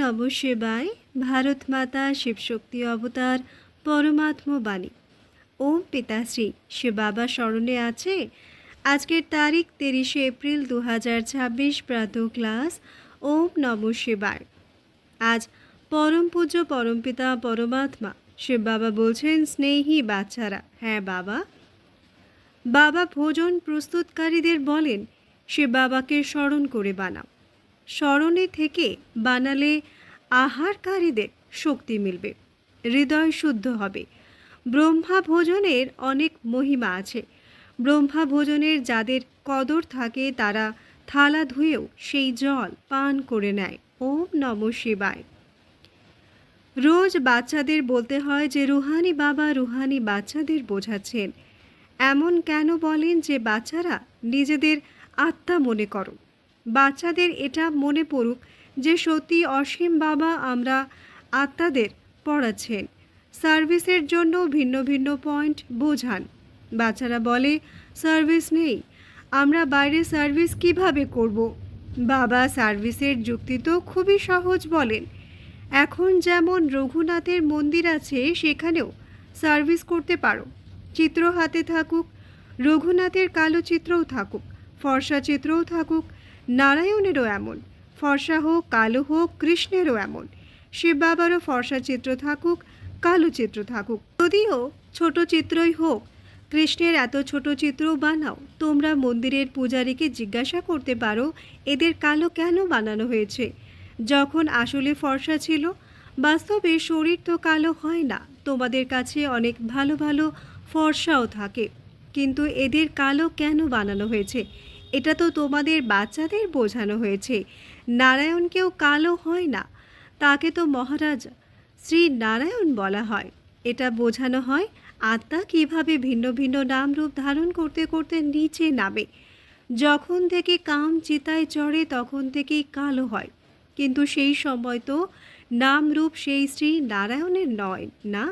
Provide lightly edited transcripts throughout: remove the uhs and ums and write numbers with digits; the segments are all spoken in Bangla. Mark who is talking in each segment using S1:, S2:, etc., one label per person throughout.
S1: নমঃ শিবায়। ভারত মাতা শিবশক্তি অবতার পরমাত্ম বাণী। ওম পিতাশ্রী শিব বাবা স্মরণে আছে। আজকের তারিখ 30 এপ্রিল 2026 প্রাতঃ ক্লাস। ওম নমঃ শিবায়। আজ পরম পূজ্য পরমপিতা পরমাত্মা শিব বাবা বলছেন, স্নেহী বাচ্চারা, হ্যাঁ বাবা। বাবা ভোজন প্রস্তুতকারীদের বলেন, শিব বাবাকে স্মরণ করে বানাও। স্মরণে থেকে বানালে আহারকারীদের শক্তি মিলবে, হৃদয় শুদ্ধ হবে। ব্রহ্মা ভোজনের অনেক মহিমা আছে। ব্রহ্মা ভোজনের যাদের কদর থাকে তারা থালা ধুয়েও সেই জল পান করে নেয়। ওম নমঃ শিবায়। রোজ বাচ্চাদের বলতে হয় যে রুহানি বাবা রুহানি বাচ্চাদের বোঝাচ্ছেন। এমন কেন বলেন যে বাচ্চারা নিজেদের আত্মা মনে করো। বাচ্চাদের এটা মনে পড়ুক যে সত্যি অসীম বাবা আমরা আত্মাদের পড়াচ্ছেন। সার্ভিসের জন্য ভিন্ন ভিন্ন পয়েন্ট বোঝান। বাচ্চারা বলে সার্ভিস নেই, আমরা বাইরে সার্ভিস কিভাবে করব। বাবা সার্ভিসের যুক্তি তো খুবই সহজ বলেন। এখন যেমন রঘুনাথের মন্দির আছে, সেখানেও সার্ভিস করতে পারো। চিত্র হাতে থাকুক, রঘুনাথের কালো চিত্রও থাকুক, ফর্সা চিত্রও থাকুক। নারায়ণেরও এমন, ফর্সা হোক কালো হোক, কৃষ্ণেরও এমন। শিব বাবারও ফর্সা চিত্র থাকুক, কালো চিত্র থাকুক, যদিও ছোট চিত্রই হোক। কৃষ্ণের এত ছোট চিত্রও বানাও। তোমরা মন্দিরের পূজারীকে জিজ্ঞাসা করতে পারো এদের কালো কেন বানানো হয়েছে, যখন আসলে ফর্সা ছিল। বাস্তবে শরীর তো কালো হয় না। তোমাদের কাছে অনেক ভালো ভালো ফর্সাও থাকে, কিন্তু এদের কালো কেন বানানো হয়েছে এটা তো তোমাদের বাচ্চাদের বোঝানো হয়েছে। নারায়ণকেও কালো হয় না, তাকে তো মহারাজ শ্রী নারায়ণ বলা হয়। এটা বোঝানো হয় আত্মা কিভাবে ভিন্ন ভিন্ন নাম রূপ ধারণ করতে করতে নিচে নামে। যখন থেকে কাম চিতায় চড়ে তখন থেকেই কালো হয়, কিন্তু সেই সময় তো নাম রূপ সেই শ্রী নারায়ণের নয় না।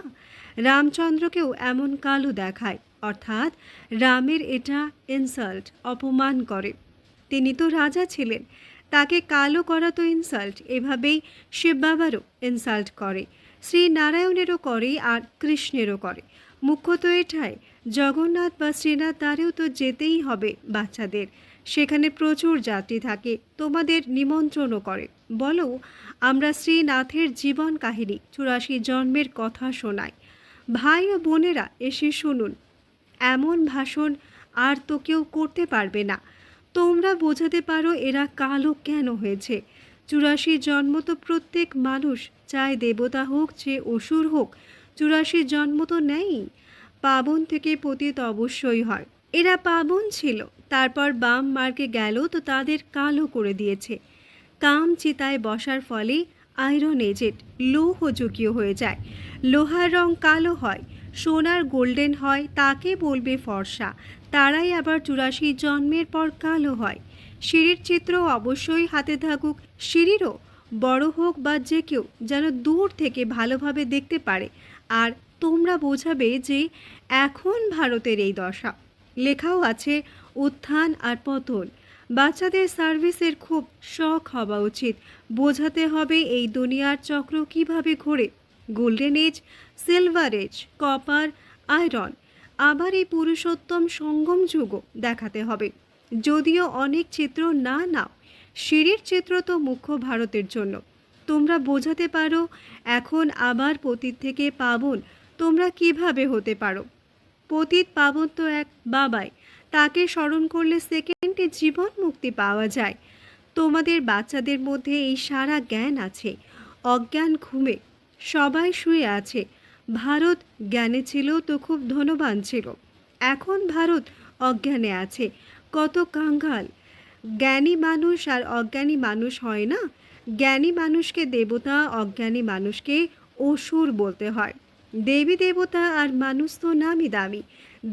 S1: রামচন্দ্রকেও এমন কালো দেখায়, অর্থাৎ রামের এটা ইনসাল্ট, অপমান করে। তিনি তো রাজা ছিলেন, তাকে কালো করা তো ইনসাল্ট। এভাবেই শিব বাবারও ইনসাল্ট করে, শ্রী নারায়ণেরও করে, আর কৃষ্ণেরও করে। মুখ্যত এটাই। জগন্নাথ বা শ্রীনাথ দ্বারেও তো যেতেই হবে বাচ্চাদের। সেখানে প্রচুর যাত্রী থাকে, তোমাদের নিমন্ত্রণও করে। বলো আমরা শ্রীনাথের জীবন কাহিনী 84 জন্মের কথা শোনাই। ভাই ও বোনেরা এসে শুনুন। এমন ভাষণ আর তো কেউ করতে পারবে না। তোমরা বোঝাতে পারো এরা কালো কেন হয়েছে। 84 জন্ম তো প্রত্যেক মানুষ, চাই দেবতা হোক যে অসুর হোক, 84 জন্ম তো নেই। পাবন থেকে পতিত অবশ্যই হয়। এরা পাবন ছিল, তারপর বাম মার্গে গেল তো তাদের কালো করে দিয়েছে। কাম চিতায় বসার ফলে আয়রন এজেড লৌহযুগীয় হয়ে যায়। লোহার রং কালো হয়, সোনার গোল্ডেন হয়, তাকে বলবে ফর্সা। তারাই আবার 84 জন্মের পর কালো হয়। সিঁড়ির চিত্র অবশ্যই হাতে থাকুক, সিঁড়িরও বড় হোক বা যে কেউ যেন দূর থেকে ভালোভাবে দেখতে পারে। আর তোমরা বোঝাবে যে এখন ভারতের এই দশা। লেখাও আছে উত্থান আর পতন। বাচ্চাদের সার্ভিসের খুব শখ হওয়া উচিত। বোঝাতে হবে এই দুনিয়ার চক্র কিভাবে ঘোরে। Golden age, silver age, copper, iron, আবার এই পুরুষোত্তম সঙ্গম যুগও দেখাতে হবে। যদিও অনেক চিত্র না নাও, সিঁড়ির চিত্র তো মুখ্য ভারতের জন্য। তোমরা বোঝাতে পারো এখন আবার পতিত থেকে পাবন তোমরা কিভাবে হতে পারো। পতিত পাবন তো এক বাবাই, তাকে স্মরণ করলে সেকেন্ডে জীবন মুক্তি পাওয়া যায়। তোমাদের বাচ্চাদের মধ্যে এই সারা জ্ঞান আছে। অজ্ঞান ঘুমে সবাই শুয়ে আছে। ভারত জ্ঞানে ছিল তো খুব ধনবান ছিল, এখন ভারত অজ্ঞানে আছে। কত কাঙ্গাল। জ্ঞানী মানুষ আর অজ্ঞানী মানুষ হয় না। জ্ঞানী মানুষকে দেবতা, অজ্ঞানী মানুষকে অসুর বলতে হয়। দেবী দেবতা আর মানুষ তো নামি দামি।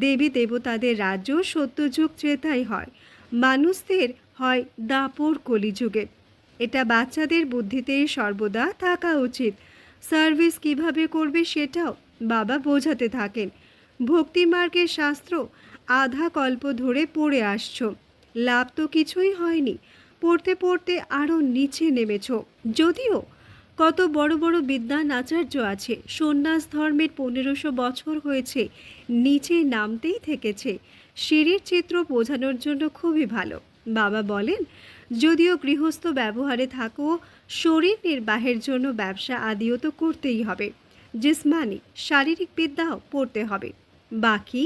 S1: দেবী দেবতাদের রাজ্য সত্যযুগ ত্রেতাই হয়, মানুষদের হয় দাপর কলিযুগে। এটা বাচ্চাদের বুদ্ধিতে সর্বদা থাকা উচিত। সার্ভিস কিভাবে করবে সেটাও বাবা বোঝাতে থাকেন। ভক্তিমার্গের শাস্ত্র আধা কল্প ধরে পড়ে আসছ, লাভ তো কিছুই হয়নি। পড়তে পড়তে আরও নিচে নেমেছ। যদিও কত বড় বড় বিদ্বান আচার্য আছে, সন্ন্যাস ধর্মের 1500 বছর হয়েছে, নিচে নামতেই থেকেছে। সিঁড়ির চিত্র বোঝানোর জন্য খুবই ভালো। বাবা বলেন, যদিও গৃহস্থ ব্যবহারে থাকো, শরীর নির্বাহের জন্য ব্যবসা আদিও তো করতেই হবে। জিসমানি শারীরিক বিদ্যাও পড়তে হবে। বাকি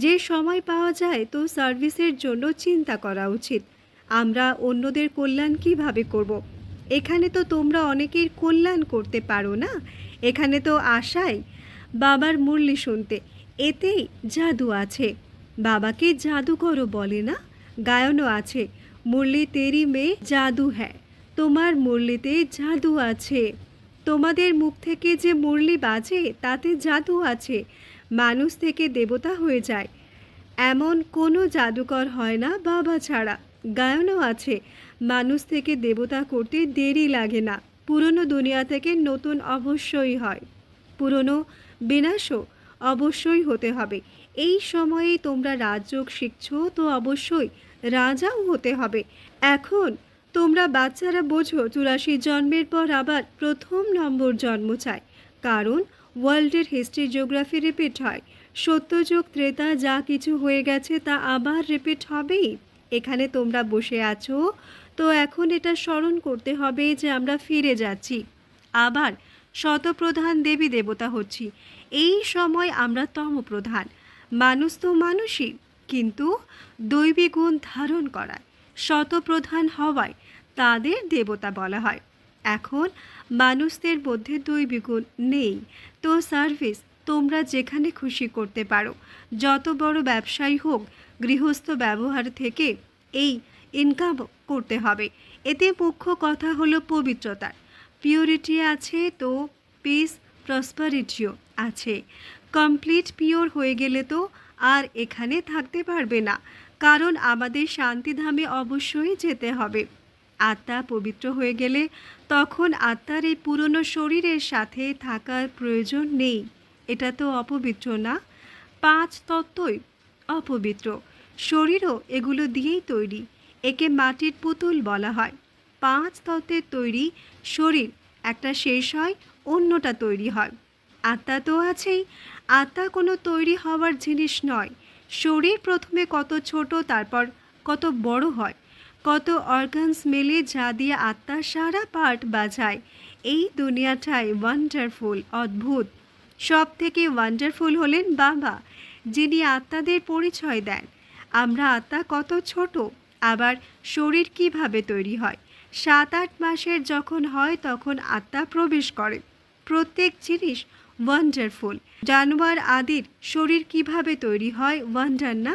S1: যে সময় পাওয়া যায় তো সার্ভিসের জন্য চিন্তা করা উচিত। আমরা অন্যদের কল্যাণ কিভাবে করব? এখানে তো তোমরা অনেকের কল্যাণ করতে পারো না। এখানে তো আশাই বাবার মুরলি শুনতে, এতেই জাদু আছে। বাবাকে জাদুকরও বলে না, গায়নও আছে, মুরলি তেরি মে জাদু হ্যায়, তোমার মুরলিতে জাদু আছে। তোমাদের মুখ থেকে যে মুরলি বাজে তাতে জাদু আছে, মানুষ থেকে দেবতা হয়ে যায়। এমন কোনো জাদুকর হয় না বাবা ছাড়া। গায়নও আছে, মানুষ থেকে দেবতা করতে দেরি লাগে না। পুরনো দুনিয়া থেকে নতুন অবশ্যই হয়, পুরনো বিনাশও অবশ্যই হতে হবে। এই সময়েই তোমরা রাজযোগ শিখছো তো অবশ্যই রাজাও হতে হবে। এখন তোমরা বাচ্চারা বোঝো 84 জন্মের পর আবার প্রথম নম্বর জন্ম চাই, কারণ ওয়ার্ল্ডের হিস্ট্রি জিওগ্রাফি রিপিট হয়। সত্যযুগ ত্রেতা যা কিছু হয়ে গেছে তা আবার রিপিট হবেই। এখানে তোমরা বসে আছো তো এখন এটা স্মরণ করতে হবে যে আমরা ফিরে যাচ্ছি, আবার শতপ্রধান দেবী দেবতা হচ্ছি। এই সময় আমরা তমপ্রধান। মানুষ তো মানুষই, কিন্তু দৈবী গুণ ধারণ করায় শতপ্রধান হওয়ায় তাদের দেবতা বলা হয়। এখন মানুষদের মধ্যে দৈবী গুণ নেই তো সার্ভিস তোমরা যেখানে খুশি করতে পারো। যত বড় ব্যবসায়ী হোক, গৃহস্থ ব্যবহার থেকে এই ইনকাম করতে হবে। এতে মুখ্য কথা হলো পবিত্রতার। পিওরিটি আছে তো পিস প্রসপারিটিও আছে। কমপ্লিট পিওর হয়ে গেলে তো আর এখানে থাকতে পারবে না, কারণ আমাদের শান্তিধামে অবশ্যই যেতে হবে। আত্মা পবিত্র হয়ে গেলে তখন আত্মার এই পুরনো শরীরের সাথে থাকার প্রয়োজন নেই। এটা তো অপবিত্র না? 5 তত্ত্বই অপবিত্র, শরীরও এগুলো দিয়েই তৈরি। একে মাটির পুতুল বলা হয়। 5 তত্ত্বের তৈরি শরীর একটা শেষ হয়, অন্যটা তৈরি হয়। আত্মা তো আছেই, আত্মা কোনো তৈরি হওয়ার জিনিস নয়। শরীর প্রথমে কত ছোট, তারপর কত বড় হয়, কত অর্গানস মেলে যা দিয়ে আত্মা সারা পার্ট বাজায়। এই দুনিয়াটাই ওয়ান্ডারফুল, অদ্ভুত। সব থেকে ওয়ান্ডারফুল হলেন বাবা, যিনি আত্মাদের পরিচয় দেন। আমরা আত্মা কত ছোট, আবার শরীর কিভাবে তৈরি হয়। 7-8 মাসের যখন হয় তখন আত্মা প্রবেশ করে। প্রত্যেক জিনিস ওয়ান্ডারফুল। জানোয়ার আদির শরীর কিভাবে তৈরি হয়, ওয়ান্ডার না?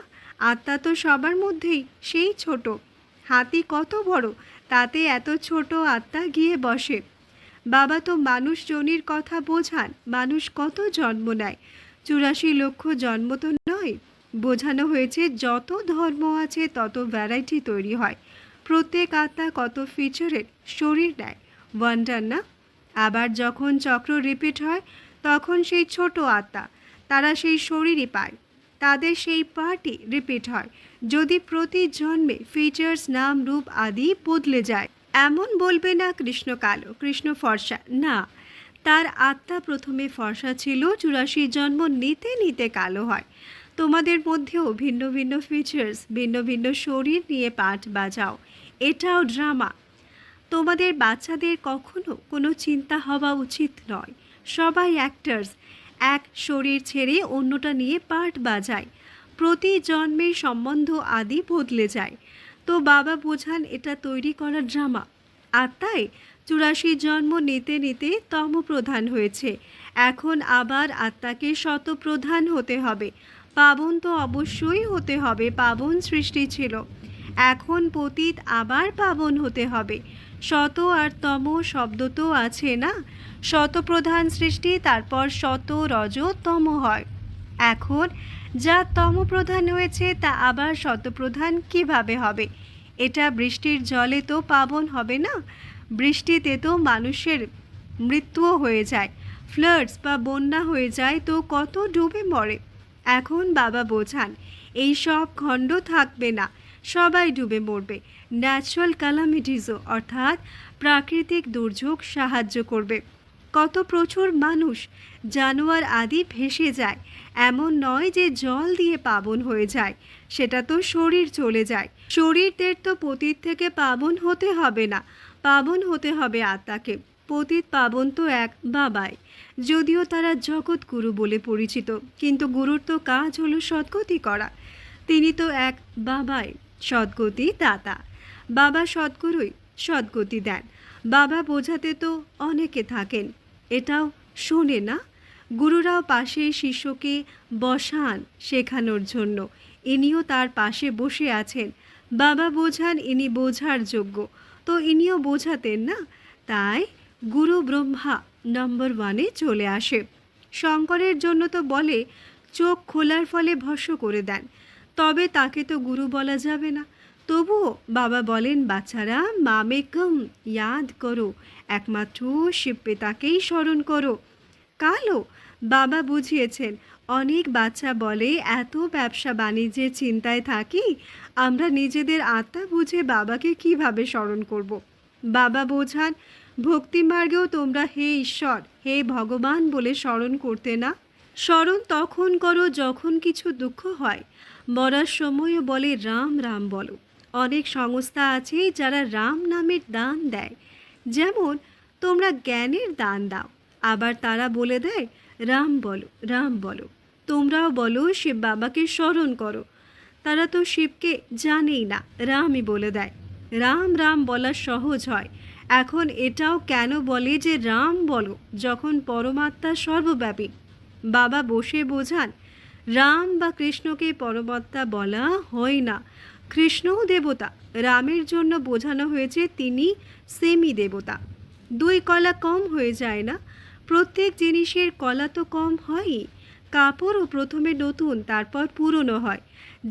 S1: আত্মা তো সবার মধ্যেই সেই ছোট। হাতি কত বড়, তাতে এত ছোট আত্মা গিয়ে বসে। বাবা তো মানুষ জনির কথা বোঝান, মানুষ কত জন্ম নেয়। 84 লক্ষ জন্ম তো নয়। বোঝানো হয়েছে যত ধর্ম আছে তত ভ্যারাইটি তৈরি হয়। প্রত্যেক আত্মা কত ফিচারের শরীর নেয়, ওয়ান্ডার না? আবার যখন চক্র রিপিট হয় তখন সেই ছোট আত্মা তারা সেই শরীরই পায়, তাদের সেই পার্টই রিপিট হয়। যদি প্রতি জন্মে ফিচার্স, নাম, রূপ আদি বদলে যায়, এমন বলবে না কৃষ্ণ কালো, কৃষ্ণ ফর্সা না। তার আত্মা প্রথমে ফর্সা ছিল, 84 জন্ম নিতে নিতে কালো হয়। তোমাদের মধ্যেও ভিন্ন ভিন্ন ফিচার্স, ভিন্ন ভিন্ন শরীর নিয়ে পাঠ বাজাও, এটাও ড্রামা। তোমাদের বাচ্চাদের কখনো কোনো চিন্তা হওয়া উচিত নয়। সবাই অ্যাক্টার্স, এক শরীর ছেড়ে অন্যটা নিয়ে পার্ট বাজায়। প্রতি জন্মের সম্বন্ধ আদি বদলে যায়। তো বাবা বোঝান এটা তৈরি করা ড্রামা। আত্মায় 84 জন্ম নিতে নিতে তমপ্রধান হয়েছে, এখন আবার আত্মাকে শতপ্রধান হতে হবে। পাবন তো অবশ্যই হতে হবে, পাবন সৃষ্টি ছিল, এখন পতিত আবার পাবন হতে হবে। শত আর তম শব্দ তো আছে না? শতপ্রধান সৃষ্টি, তারপর শত রজ তম হয়। এখন যা তমপ্রধান হয়েছে তা আবার শতপ্রধান কিভাবে হবে? এটা বৃষ্টির জলে তো পাবন হবে না। বৃষ্টিতে তো মানুষের মৃত্যুও হয়ে যায়, ফ্লাডস বা বন্যা হয়ে যায়, তো কত ডুবে মরে। এখন বাবা বোঝান এই সব খণ্ড থাকবে না, সবাই ডুবে মরবে। ন্যাচারাল ক্যালামিটিসও অর্থাৎ প্রাকৃতিক দুর্যোগ সাহায্য করবে। কত প্রচুর মানুষ, জানোয়ার আদি ভেসে যায়। এমন নয় যে জল দিয়ে পাবন হয়ে যায়, সেটা তো শরীর চলে যায়। শরীরদের তো পতিত থেকে পাবন হতে হবে না, পাবন হতে হবে আত্মাকে। পতিত পাবন তো এক বাবাই, যদিও তারা জগৎগুরু বলে পরিচিত, কিন্তু গুরুর তো কাজ হলো সদ্গতি করা। তিনি তো এক বাবাই, সদ্গতি দাতা। বাবা সদ্গুরুই সদ্গতি দেন। বাবা বোঝাতে তো অনেকে থাকেন, এটাও শোনে না। গুরুরাও পাশে শিষ্যকে বসান শেখানোর জন্য, ইনিও তার পাশে বসে আছেন। বাবা বোঝান, ইনি বোঝার যোগ্য, তো ইনিও বোঝাতেন না। তাই গুরু ব্রহ্মা নম্বর 1-এ চলে আসে। শঙ্করের জন্য তো বলে চোখ খোলার ফলে ভস্ম করে দেন, তবে তাকে তো গুরু বলা যাবে না। তবুও বাবা বলেন, বাচ্চারা মামেকম ইয়াদ করো, একমাত্র শিব পিতাকেই স্মরণ করো। কালও বাবা বুঝিয়েছেন। অনেক বাচ্চা বলে এত ব্যবসা বাণিজ্যের চিন্তায় থাকি, আমরা নিজেদের আত্মা বুঝে বাবাকে কিভাবে স্মরণ করব। বাবা বোঝান, ভক্তিমার্গেও তোমরা হে ঈশ্বর, হে ভগবান বলে স্মরণ করতে না। স্মরণ তখন করো যখন কিছু দুঃখ হয়। মরার সময়ও বলে রাম রাম বলো। অনেক সংস্থা আছে যারা রাম নামের দান দেয়, যেমন তোমরা জ্ঞানের দান দাও, আবার তারা বলে দেয় রাম বলো রাম বলো। তোমরাও বলো শিব বাবাকে স্মরণ করো। তারা তো শিবকে জানেই না, রামই বলে দেয়। রাম রাম বলা সহজ হয়। এখন এটাও কেন বলে যে রাম বলো, যখন পরমাত্মা সর্বব্যাপী? বাবা বসে বোঝান, রাম বা কৃষ্ণকে পরমাত্মা বলা হয় না। কৃষ্ণও দেবতা, রামের জন্য বোঝানো হয়েছে তিনি সেমি দেবতা। 2 কলা কম হয়ে যায় না, প্রত্যেক জিনিসের কলা তো কম হয়ই। কাপড়ও প্রথমে নতুন, তারপর পুরনো হয়।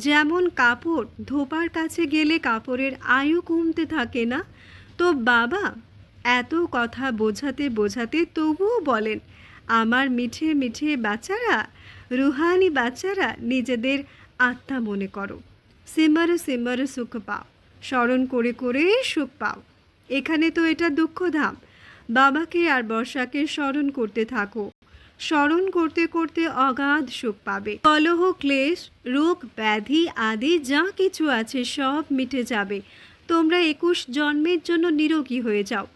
S1: যেমন কাপড় ধোপার কাছে গেলে কাপড়ের আয়ু কমতে থাকে না, তো বাবা এত কথা বোঝাতে বোঝাতে তবুও বলেন, আমার মিঠে মিঠে বাচ্চারা, রুহানি বাচ্চারা, নিজেদের আত্মা মনে করো। সিমর সিমর সুখ পাও, স্মরণ করে করে সুখ পাও। এখানে তো এটা দুঃখধাম। বাবাকে আর বর্ষাকে স্মরণ করতে থাকো। স্মরণ করতে করতে অগাধ সুখ পাবে। কলহ, ক্লেশ, রোগ, ব্যাধি আদি যা কিছু আছে সব মিটে যাবে। তোমরা 21 জন্মের জন্য নিরোগী হয়ে যাও।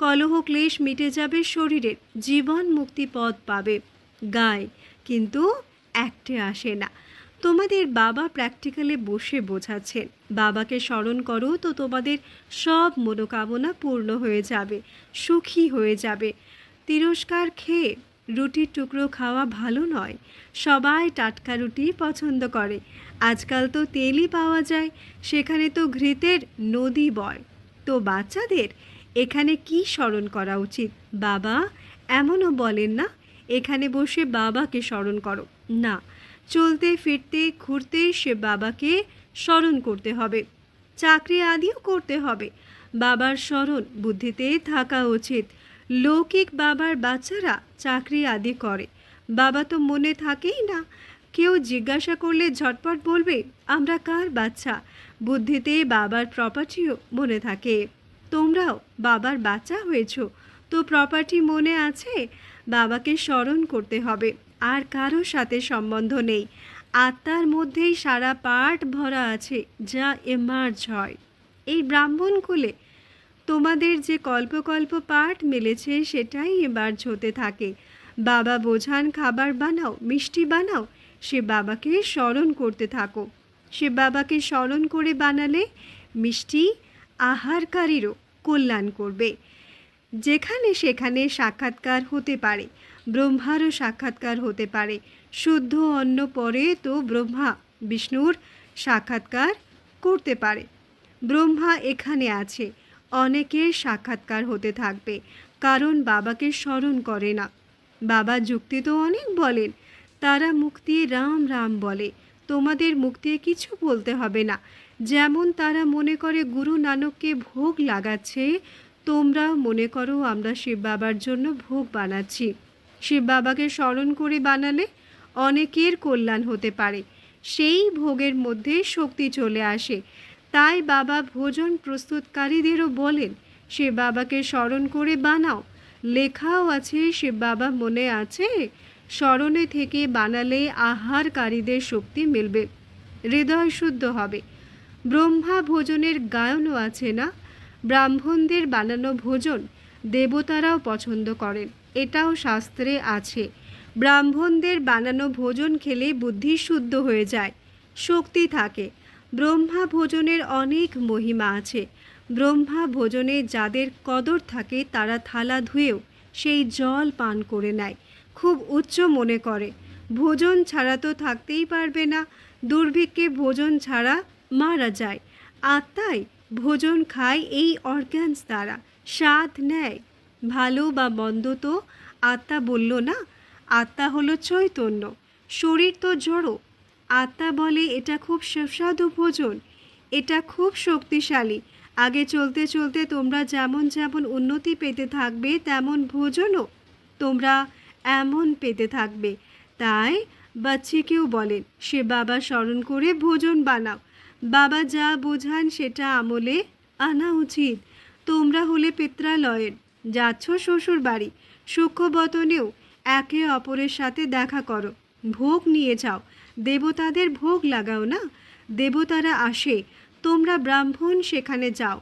S1: কলহ ক্লেশ মিটে যাবে শরীরের, জীবন মুক্তি পথ পাবে। গায়, কিন্তু অ্যাক্টে আসে না। তোমাদের বাবা প্র্যাকটিক্যালে বসে বোঝাচ্ছেন, বাবাকে স্মরণ করো তো তোমাদের সব মনোকামনা পূর্ণ হয়ে যাবে, সুখী হয়ে যাবে। তিরস্কার খেয়ে রুটির টুকরো খাওয়া ভালো নয়। সবাই টাটকা রুটি পছন্দ করে। আজকাল তো তেলই পাওয়া যায়, সেখানে তো ঘৃতের নদী বয়। তো বাচ্চাদের এখানে কি স্মরণ করা উচিত? বাবা এমনও বলেন না এখানে বসে বাবাকে স্মরণ করো, না, চলতে ফিরতে ঘুরতে সে বাবাকে স্মরণ করতে হবে। চাকরি আদিও করতে হবে। বাবার স্মরণ বুদ্ধিতে থাকা উচিত। লৌকিক বাবার বাচ্চারা চাকরি আদি করে, বাবা তো মনে থাকেই না। কেউ জিজ্ঞাসা করলে ঝটপট বলবে আমরা কার বাচ্চা। বুদ্ধিতে বাবার প্রপার্টিও মনে থাকে। তোমরাও বাবার বাচ্চা হয়েছ, তো প্রপার্টি মনে আছে। বাবাকে স্মরণ করতে হবে, আর কারো সাথে সম্বন্ধ নেই। আত্মার মধ্যেই সারা পাঠ ভরা আছে, যা এমার্জ হয়। এই ব্রাহ্মণ কুলে তোমাদের যে কল্প পাঠ মিলেছে সেটাই এমার্জ হতে থাকে। বাবা বোঝান খাবার বানাও, মিষ্টি বানাও, সে বাবাকে স্মরণ করতে থাকো। সে বাবাকে স্মরণ করে বানালে মিষ্টি আহারকারীরও কল্যাণ করবে। যেখানে সেখানে সাক্ষাৎকার হতে পারে, ব্রহ্মারও সাক্ষাৎকার হতে পারে। শুদ্ধ অন্ন পরে তো ব্রহ্মা বিষ্ণুর সাক্ষাৎকার করতে পারে। ব্রহ্মা এখানে আছে, অনেকের সাক্ষাৎকার হতে থাকবে, কারণ বাবাকে স্মরণ করে না। বাবা যুক্তি তো অনেক বলেন, তারা মুক্তি রাম রাম বলে। তোমাদের মুক্তি কিছু বলতে হবে না। যেমন তারা মনে করে গুরু নানককে ভোগ লাগাচ্ছে, তোমরাও মনে করো আমরা শিব বাবার জন্য ভোগ বানাচ্ছি। শিব বাবাকে স্মরণ করে বানালে অনেকের কল্যাণ হতে পারে। সেই ভোগের মধ্যে শক্তি চলে আসে। তাই বাবা ভোজন প্রস্তুতকারীদেরও বলেন শিব বাবাকে স্মরণ করে বানাও। লেখাও আছে, শিব বাবা মনে আছে, স্মরণে থেকে বানালে আহারকারীদের শক্তি মিলবে, হৃদয় শুদ্ধ হবে। ব্রহ্মা ভোজনের গায়নও আছে না? ব্রাহ্মণদের বানানো ভোজন দেবতারাও পছন্দ করেন, এটাও শাস্ত্রে আছে। ব্রাহ্মণদের বানানো ভোজন খেলে বুদ্ধি শুদ্ধ হয়ে যায়, শক্তি থাকে। ব্রহ্মা ভোজনের অনেক মহিমা আছে। ব্রহ্মা ভোজনে যাদের কদর থাকে তারা থালা ধুয়েও সেই জল পান করে নেয়, খুব উচ্চ মনে করে। ভোজন ছাড়া তো থাকতেই পারবে না, দুর্ভিক্ষে ভোজন ছাড়া মারা যায়। আত্মাই ভোজন খায় এই অর্গ্যানস দ্বারা, স্বাদ নেয়। ভালো বা মন্দ তো আত্মা বলল না, আত্মা হলো চৈতন্য, শরীর তো জড়ো। আত্মা বলে এটা খুব সুস্বাদু ভোজন, এটা খুব শক্তিশালী। আগে চলতে চলতে তোমরা যেমন যেমন উন্নতি পেতে থাকবে তেমন ভোজনও তোমরা এমন পেতে থাকবে। তাই বাচ্চিকেও বলেন সে বাবা স্মরণ করে ভোজন বানাও। বাবা যা বোঝান সেটা আমলে আনা উচিত। তোমরা হলে পিত্রালয়ের, যাচ্ছ শ্বশুর বাড়ি, সূক্ষ্মবতনেও একে অপরের সাথে দেখা করো, ভোগ নিয়ে যাও, দেবতাদের ভোগ লাগাও না। দেবতারা আসে, তোমরা ব্রাহ্মণ সেখানে যাও,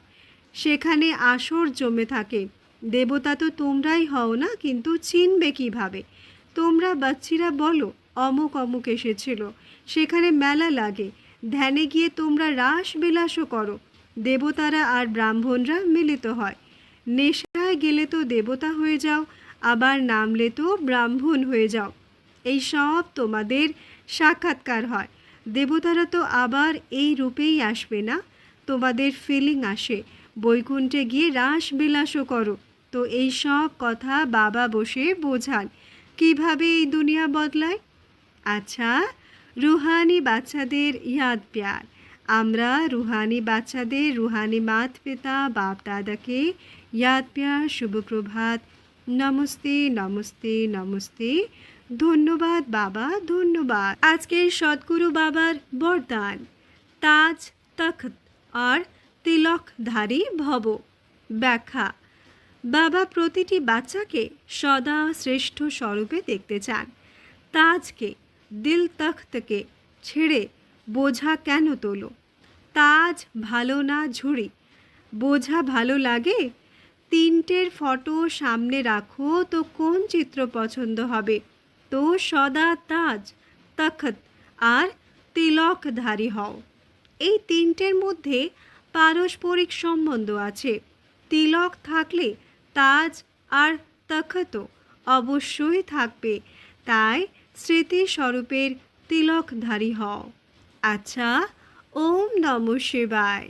S1: সেখানে আসর জমে থাকে। দেবতা তো তোমরাই হও না, কিন্তু চিনবে কিভাবে? তোমরা বাচ্চিরা বলো অমুক অমুক এসেছিল, সেখানে মেলা লাগে, ধ্যানে গিয়ে তোমরা রাস বিলাসও করো। দেবতারা আর ব্রাহ্মণরা মিলিত হয়। নেশায় গেলে তো দেবতা হয়ে যাও, আবার নামলে তো ব্রাহ্মণ হয়ে যাও। এই সব তোমাদের সাক্ষাৎকার হয়। দেবতারা তো আবার এই রূপেই আসবে না, তোমাদের ফিলিং আসে, বৈকুণ্ঠে গিয়ে রাস বিলাসও করো। তো এই সব কথা বাবা বসে বোঝান কিভাবে এই দুনিয়া বদলায়। আচ্ছা, রুহানি বাচ্চাদের ইয়াদ প্যার। আমরা রুহানি বাচ্চাদের রুহানি মাত পিতা বাপ দাদাকে ইয়াদ প্যার, শুভ প্রভাত, নমস্তে নমস্তে নমস্তে। ধন্যবাদ বাবা, ধন্যবাদ। আজকের সদ্গুরু বাবার বরদান, তাজ তখত আর তিলকধারী ভব। ব্যাখ্যা: বাবা প্রতিটি বাচ্চাকে সদা শ্রেষ্ঠ স্বরূপে দেখতে চান। তাজকে, দিল তখতকে ছেড়ে বোঝা কেন তোলো? তাজ ভালো না ঝুড়ি? বোঝা ভালো লাগে? তিনটের ফটো সামনে রাখো তো কোন চিত্র পছন্দ হবে? তো সদা তাজ, তখত আর তিলকধারী হও। এই তিনটের মধ্যে পারস্পরিক সম্বন্ধ আছে। তিলক থাকলে তাজ আর তখতও অবশ্যই থাকবে। তাই স্মৃতিস্বরূপের তিলকধারী হও। আচ্ছা, ওম নমঃ শিবায়।